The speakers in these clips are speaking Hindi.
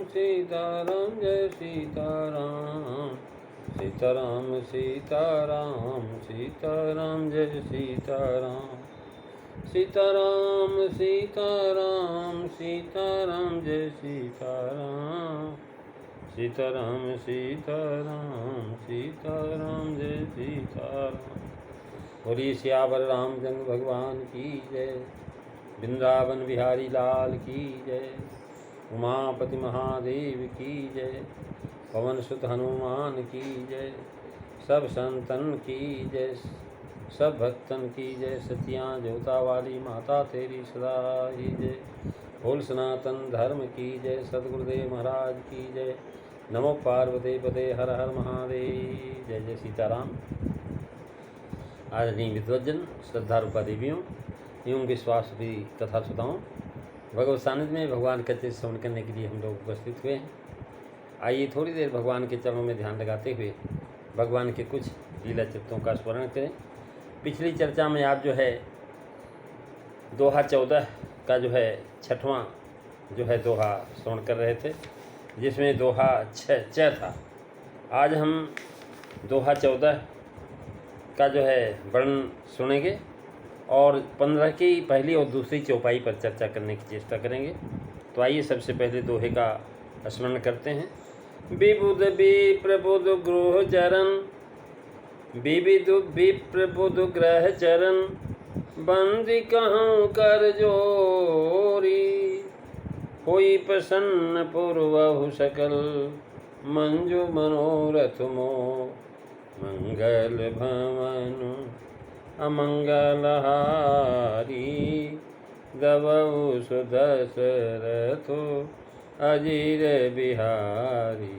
सीताराम जय सीताराम, सीताराम सीताराम, सीताराम जय सीताराम, सीताराम सीताराम, सीताराम जय सीताराम, सीताराम सीताराम, सीताराम जय सीताराम। बोलिए सियावर रामचंद्र भगवान की जय, वृंदावन बिहारी लाल की जय, उमापति महादेव की जय, पवन सुत हनुमान की जय, सब संतन की जय, सब भक्तन की जय। सतियाँ जोता वाली माता तेरी सदा ही जय, बोल सनातन धर्म की जय, सदगुरुदेव महाराज की जय। नमो पार्वती पते, हर हर महादेव। जय जय सीताराम। आदरणीय विद्वज्जन, श्रद्धारूपा देवियों एवं विश्वास भी तथा श्रोताओं, भगवत सानिध्य में भगवान का चित श्रवण करने के लिए हम लोग उपस्थित हुए हैं। आइए थोड़ी देर भगवान के चरणों में ध्यान लगाते हुए भगवान के कुछ लीला चित्रों का स्मरण करें। पिछली चर्चा में आप जो है दोहा 14 का जो है 6वां जो है दोहा श्रवण कर रहे थे, जिसमें दोहा 6 था। आज हम दोहा 14 का जो है वर्णन सुनेंगे और 15 की पहली और दूसरी चौपाई पर चर्चा करने की चेष्टा करेंगे। तो आइए सबसे पहले दोहे का स्मरण करते हैं। विबुध विप्रबुध गृह चरण, विविध विप्रबुध ग्रह चरण, बंदी कहूँ कर जोरी, होई प्रसन्न पूर्वहु सकल, मंजू मनोरथ मो, मंगल भवनु अमंगलहारी, दबऊ सुदशरथो अजीर बिहारी।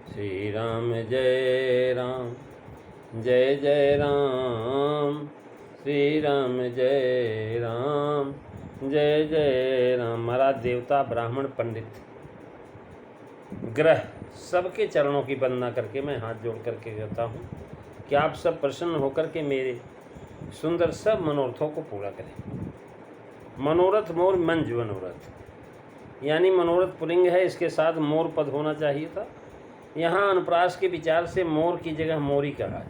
श्री राम जय राम, जय जय राम, श्री राम जय राम, जय जय राम। महाराज देवता, ब्राह्मण, पंडित, ग्रह सबके चरणों की वंदना करके मैं हाथ जोड़ करके कहता हूँ कि आप सब प्रसन्न होकर के मेरे सुंदर सब मनोरथों को पूरा करें। मनोरथ मोर मंज मनोरथ, यानी मनोरथ पुलिंग है, इसके साथ मोर पद होना चाहिए था। यहाँ अनुप्रास के विचार से मोर की जगह मोरी कहा है,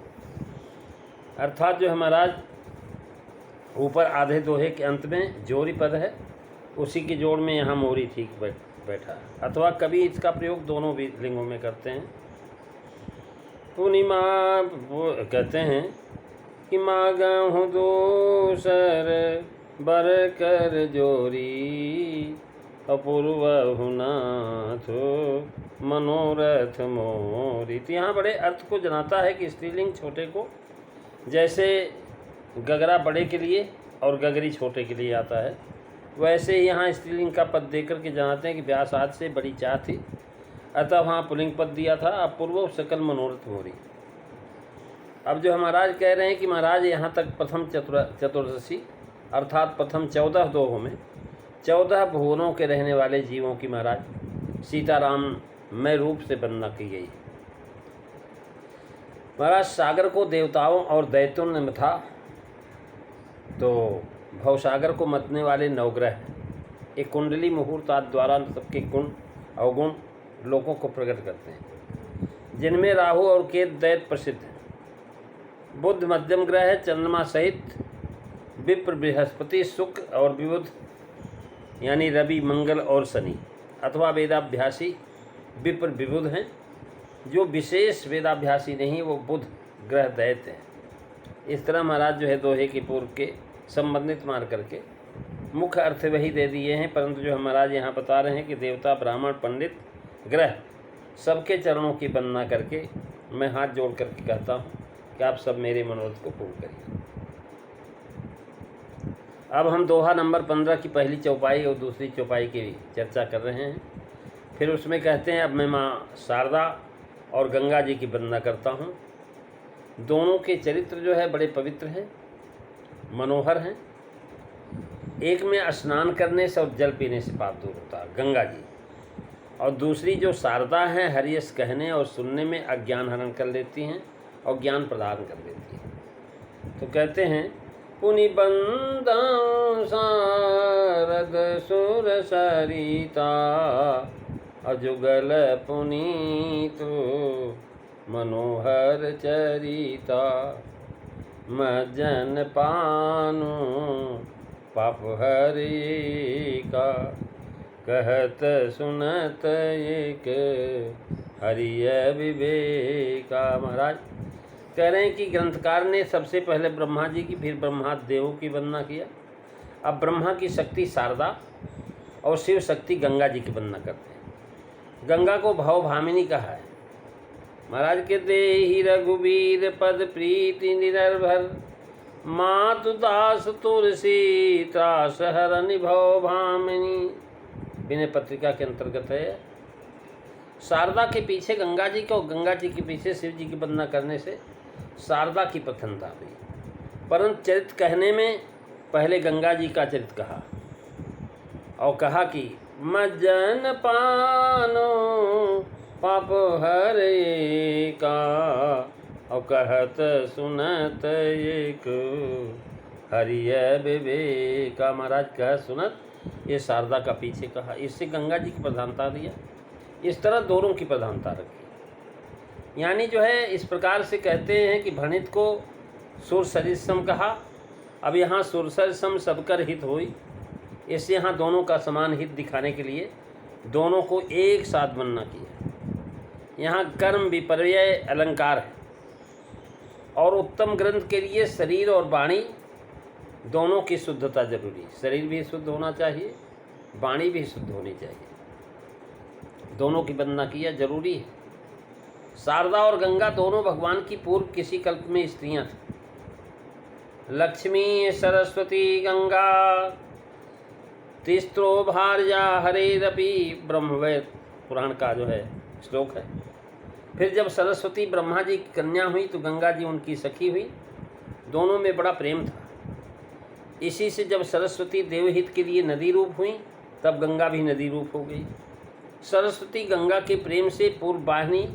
अर्थात जो है महाराज ऊपर आधे दोहे के अंत में जोरी पद है, उसी की जोड़ में यहाँ मोरी ठीक बैठा है। अथवा कभी इसका प्रयोग दोनों भी लिंगों में करते हैं। पूर्णिमा वो कहते हैं कि मांगहु दोसर बर कर जोरी, अपूर्वहु नाथो मनोरथ मोरी। तो यहाँ बड़े अर्थ को जनाता है कि स्त्रीलिंग छोटे को, जैसे गगरा बड़े के लिए और गगरी छोटे के लिए आता है, वैसे ही यहाँ स्त्रीलिंग का पद देकर के जनाते हैं कि व्यास आदि से बड़ी चाह थी, अतः वहाँ पुलिंग पद दिया था, अपूर्व सकल मनोरथ मोरी। अब जो महाराज कह रहे हैं कि महाराज यहाँ तक प्रथम चतुर्दशी अर्थात प्रथम 14 दोहों में 14 भुवनों के रहने वाले जीवों की महाराज सीताराम में रूप से वंदना की गई। महाराज सागर को देवताओं और दैत्यों ने मथा, तो भवसागर को मतने वाले नवग्रह एक कुंडली मुहूर्त द्वारा सबके गुण अवगुण लोगों को प्रकट करते हैं, जिनमें राहु और केतु दैत्य प्रसिद्ध हैं। बुध मध्यम ग्रह है, चंद्रमा सहित विप्र बृहस्पति शुक्र और विबुध यानी रवि मंगल और शनि अथवा वेदाभ्यासी विप्र विबुध हैं। जो विशेष वेदाभ्यासी नहीं वो बुध ग्रह दैत्य हैं। इस तरह महाराज जो है दोहे के पूर्व के संबंधित मान करके मुख्य अर्थ वही दे दिए हैं, परंतु जो महाराज यहाँ बता रहे हैं कि देवता, ब्राह्मण, पंडित, ग्रह सबके चरणों की वंदना करके मैं हाथ जोड़ करके कहता हूँ कि आप सब मेरे मनोरथ को पूर्ण करिए। अब हम दोहा नंबर 15 की पहली चौपाई और दूसरी चौपाई की चर्चा कर रहे हैं। फिर उसमें कहते हैं अब मैं माँ शारदा और गंगा जी की वंदना करता हूँ। दोनों के चरित्र जो है बड़े पवित्र हैं, मनोहर हैं। एक में स्नान करने से और जल पीने से पाप दूर होता है, गंगा जी, और दूसरी जो शारदा हैं हरियस कहने और सुनने में अज्ञान हरण कर लेती हैं और ज्ञान प्रदान कर देती हैं। तो कहते हैं पुनि बंदा शारद सुर सरिता, अजुगल पुनीत मनोहर चरिता, मज्जन पानु पाप हरि का, कहत सुनत एक हरिय विवेका। महाराज कह रहे हैं कि ग्रंथकार ने सबसे पहले ब्रह्मा जी की, फिर ब्रह्मादि देवों की वंदना किया। अब ब्रह्मा की शक्ति शारदा और शिव शक्ति गंगा जी की वंदना करते हैं। गंगा को भवभामिनी कहा है। महाराज कहते ही रघुवीर पद प्रीति निरभर, मातु दास तुलसी त्रास हरनि भवभामिनी। विनय पत्रिका के अंतर्गत है। शारदा के पीछे गंगा जी को, गंगा जी के पीछे शिव जी की वंदना करने से शारदा की प्रथमता हुई, परंतु चरित्र कहने में पहले गंगा जी का चरित्र कहा और कहा कि मज्जन पानो पाप हरे का, और कहत सुनत एक हरिय विवेका। महाराज कह सुनत, ये शारदा का पीछे कहा, इससे गंगा जी की प्रधानता दिया। इस तरह दोनों की प्रधानता रखी। यानी जो है इस प्रकार से कहते हैं कि भणित को सुर सरिसम कहा। अब यहाँ सुर सरिसम सबकर हित हुई, इससे यहाँ दोनों का समान हित दिखाने के लिए दोनों को एक साथ वंदना किया। यहाँ कर्म विपर्यय अलंकार है और उत्तम ग्रंथ के लिए शरीर और वाणी दोनों की शुद्धता जरूरी। शरीर भी शुद्ध होना चाहिए, वाणी भी शुद्ध होनी चाहिए। दोनों की वंदना किया जरूरी है। शारदा और गंगा दोनों भगवान की पूर्व किसी कल्प में स्त्रियां थीं। लक्ष्मी सरस्वती गंगा तिस्त्रो भार्या हरेरपि, ब्रह्मवेद पुराण का जो है श्लोक है। फिर जब सरस्वती ब्रह्मा जी की कन्या हुई तो गंगा जी उनकी सखी हुई। दोनों में बड़ा प्रेम था। इसी से जब सरस्वती देवहित के लिए नदी रूप हुई तब गंगा भी नदी रूप हो गई। सरस्वती गंगा के प्रेम से पूर्व वाहिनी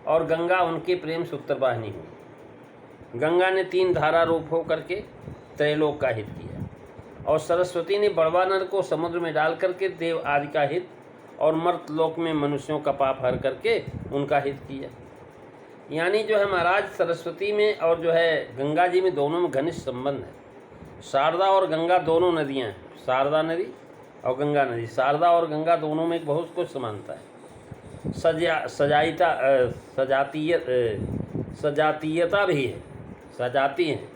और गंगा उनके प्रेम से उत्तर वाहिनी हुई। गंगा ने 3 धारा रूप हो करके त्रैलोक का हित किया और सरस्वती ने बड़वा नर को समुद्र में डाल करके देव आदि का हित और मर्त लोक में मनुष्यों का पाप हर करके उनका हित किया। यानी जो है महाराज सरस्वती में और जो है गंगा जी में दोनों में घनिष्ठ संबंध है। शारदा और गंगा दोनों नदियाँ हैं, शारदा नदी और गंगा नदी। शारदा और गंगा दोनों में बहुत कुछ समानता है। सजातीयता भी है, सजाती हैं,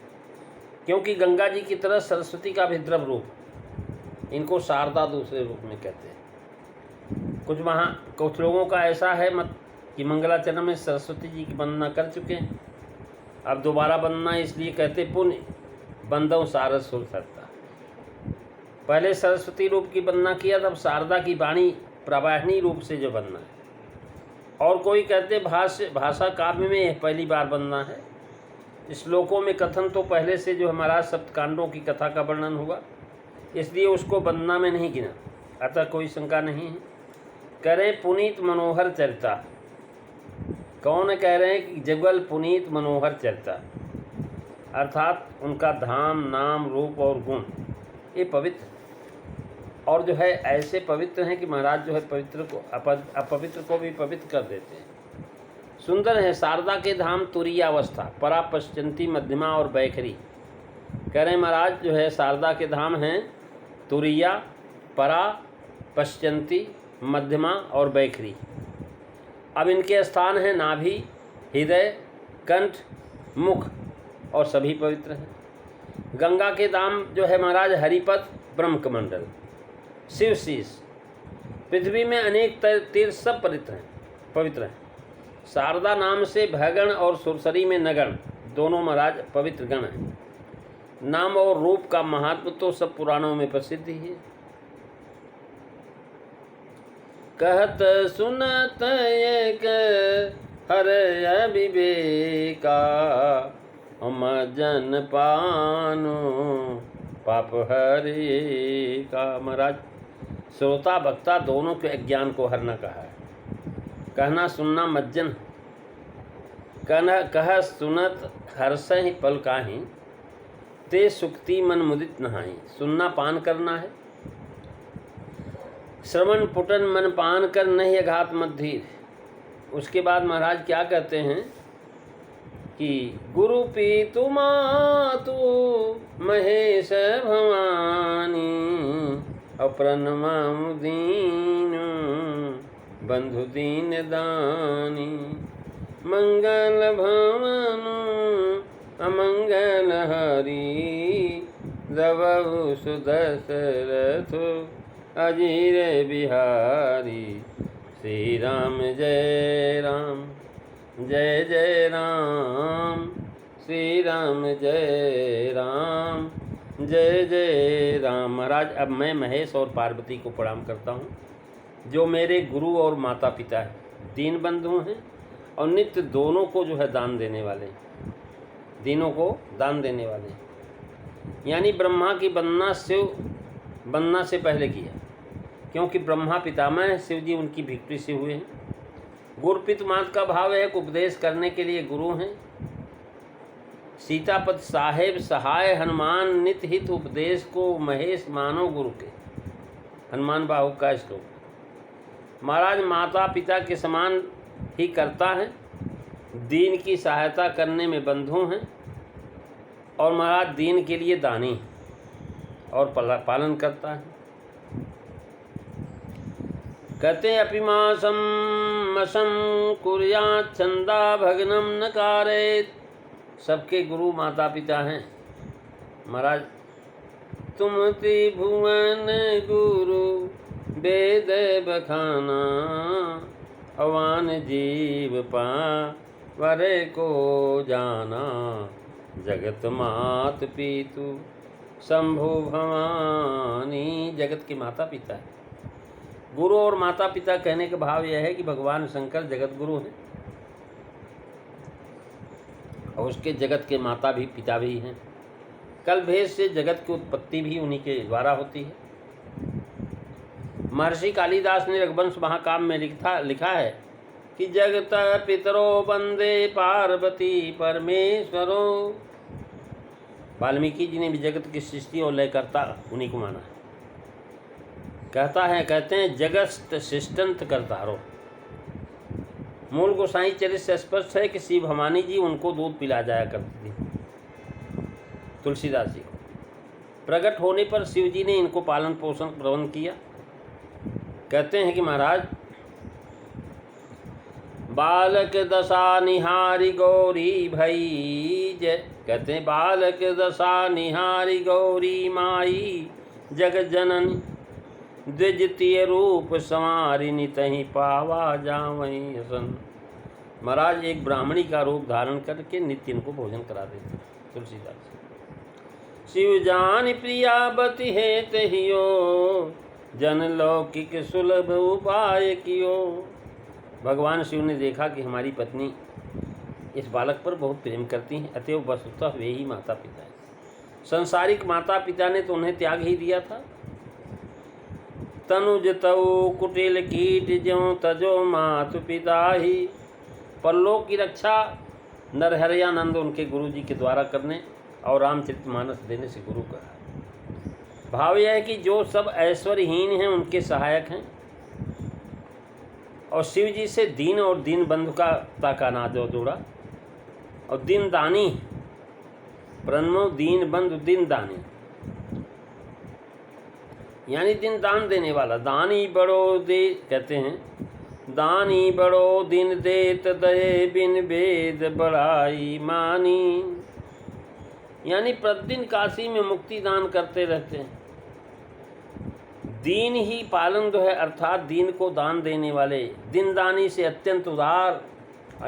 क्योंकि गंगा जी की तरह सरस्वती का भी द्रव रूप, इनको शारदा दूसरे रूप में कहते हैं। कुछ लोगों का ऐसा है मत कि मंगलाचरण में सरस्वती जी की वंदना कर चुके हैं, अब दोबारा वंदना इसलिए कहते पुण्य बंदों सारस सुर सकता। पहले सरस्वती रूप की वंदना किया, तब शारदा की वाणी प्रवाहिनी रूप से जो वंदना है। और कोई कहते भाषा काव्य में पहली बार वंदना है। श्लोकों में कथन तो पहले से जो हमारा सप्तकांडों की कथा का वर्णन हुआ, इसलिए उसको वंदना में नहीं गिना, अतः कोई शंका नहीं है। कह रहे पुनीत मनोहर चरिता। कौन कह रहे हैं कि जुगल पुनीत मनोहर चरिता, अर्थात उनका धाम नाम रूप और गुण ये पवित्र और जो है ऐसे पवित्र हैं कि महाराज जो है पवित्र को अपवित्र को भी पवित्र कर देते हैं। सुंदर है। शारदा के धाम तुरीयावस्था, परा पश्चंती मध्यमा और बैखरी। कह रहे हैं महाराज जो है शारदा के धाम हैं तुरीया, परा, पश्चंती, मध्यमा और बैखरी। अब इनके स्थान हैं नाभि, हृदय, कंठ, मुख और सभी पवित्र हैं। गंगा के धाम जो है महाराज हरिपद, ब्रह्मकमंडल, शिव शीश। पृथ्वी में अनेक तीर्थ सब पवित्र हैं। शारदा नाम से भयगण और सुरसरी में नगण दोनों महाराज पवित्र गण हैं। नाम और रूप का महात्म तो सब पुराणों में प्रसिद्ध ही है। कहत सुनत एक हरय विवेका, हम जन पानो पाप हरि का। महाराज श्रोता वक्ता दोनों के अज्ञान को हरना कहा है। कहना सुनना मज्जन, कह सुनत हर्षहि पल काहि, ते सुक्ति मन मुदित नहाई। सुनना पान करना है श्रवण पुटन मन पान कर नहीं अघात मद्धीर। उसके बाद महाराज क्या कहते हैं कि गुरु पीतु मातु महेश भवानी अप्रणमामु दीन बंधु दीन दानी मंगल भवनु अमंगल हरि दबहु सुदशरथ अजीर बिहारी। श्री राम जय राम जय जय राम, श्री राम जय राम जय जय राम। महाराज अब मैं महेश और पार्वती को प्रणाम करता हूँ, जो मेरे गुरु और माता पिता हैं, दीन बंधु हैं और नित्य दोनों को जो है दान देने वाले हैं, दीनों को दान देने वाले हैं। यानी ब्रह्मा की वंदना शिव वंदना से पहले किया, क्योंकि ब्रह्मा पितामह हैं, शिव जी उनकी भिक्ति से हुए हैं। गुरपित मात का भाव है कि उपदेश करने के लिए गुरु हैं। सीतापत साहेब सहाय हनुमान नित हित उपदेश को महेश मानो गुरु के, हनुमान बाहु का श्लोक। महाराज माता पिता के समान ही करता है, दीन की सहायता करने में बंधु हैं और महाराज दीन के लिए दानी और पालन करता है। कहते अपिमासम मसम कुर्यात् छंदा भग्नम न कारयेत्। सबके गुरु माता पिता हैं। महाराज तुम त्रिभुवन गुरु वेद बखाना अवान जीव पावर को जाना जगत मात पितु शंभु भवानी। जगत के माता पिता है। गुरु और माता पिता कहने का भाव यह है कि भगवान शंकर जगत गुरु हैं और उसके जगत के माता भी पिता भी हैं। कल भेद से जगत की उत्पत्ति भी उन्हीं के द्वारा होती है। महर्षि कालिदास ने रघुवंश महाकाव्य में लिखा है कि जगत पितरो वंदे पार्वती परमेश्वरो। वाल्मीकि जी ने भी जगत की सृष्टि और लयकर्ता उन्हीं को माना है। कहते हैं जगत सृष्टंत करतारो। मूल गोसाई चरित्र से स्पष्ट है कि श्री भवानी जी उनको दूध पिला जाया करती थी, तुलसीदास जी को। प्रकट होने पर शिव जी ने इनको पालन पोषण प्रबंध किया। कहते हैं कि महाराज बालक दशा निहारी गौरी भई जय। कहते हैं बालक दशा निहारी गौरी माई जगत जननी द्वितीय रूप संवारिनी तहीं पावा जावई हसन। महाराज एक ब्राह्मणी का रूप धारण करके नित्य इनको भोजन करा देते तुलसीदास। शिव जान प्रियावती है तहियो जन लौकिक सुलभ उपाय कियो। भगवान शिव ने देखा कि हमारी पत्नी इस बालक पर बहुत प्रेम करती हैं, अतएव वस्तुतः वे ही माता पिता हैं। संसारिक माता पिता ने तो उन्हें त्याग ही दिया था। तनुज तऊ कुटिल कीट ज्यों तजो मातु पिता ही। परलोक की रक्षा नरहरयानंद उनके गुरु जी के द्वारा करने और रामचरितमानस देने से गुरु कहा। भाव यह है कि जो सब ऐश्वर्यहीन हैं उनके सहायक हैं और शिव जी से दीन और दीन बंधुता का नाजो जोड़ा और दीन दानी प्रणमो दीन बंधु दीन दानी, यानी दिन दान देने वाला। दानी बड़ो दे, कहते हैं दानी बड़ो दिन देत दये बिन वेद बड़ाई मानी। यानी प्रतिदिन काशी में मुक्ति दान करते रहते हैं। दीन ही पालन जो है, अर्थात दीन को दान देने वाले, दिन दानी से अत्यंत उदार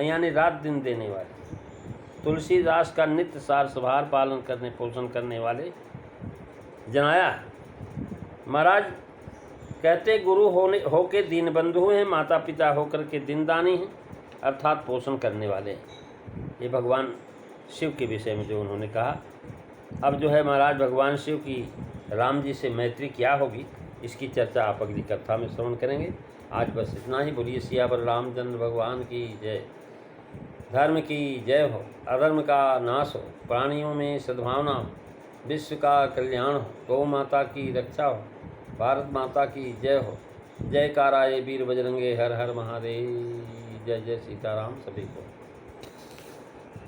यानी रात दिन देने वाले। तुलसीदास का नित्य सार स्वभाव पालन करने पोषण करने वाले जनाया। महाराज कहते गुरु होके दीन बंधु हैं, माता पिता होकर के दीनदानी हैं, अर्थात पोषण करने वाले हैं। ये भगवान शिव के विषय में जो उन्होंने कहा। अब जो है महाराज भगवान शिव की राम जी से मैत्री क्या होगी, इसकी चर्चा आप अगली कथा में श्रवण करेंगे। आज बस इतना ही। बोलिए सियावर रामचंद्र भगवान की जय। धर्म की जय हो, अधर्म का नाश हो, प्राणियों में सद्भावना हो, विश्व का कल्याण हो, गौ माता की रक्षा हो, भारत माता की जय हो। जयकारा ये वीर बजरंगे, हर हर महादेव, जय जय सीताराम सभी को।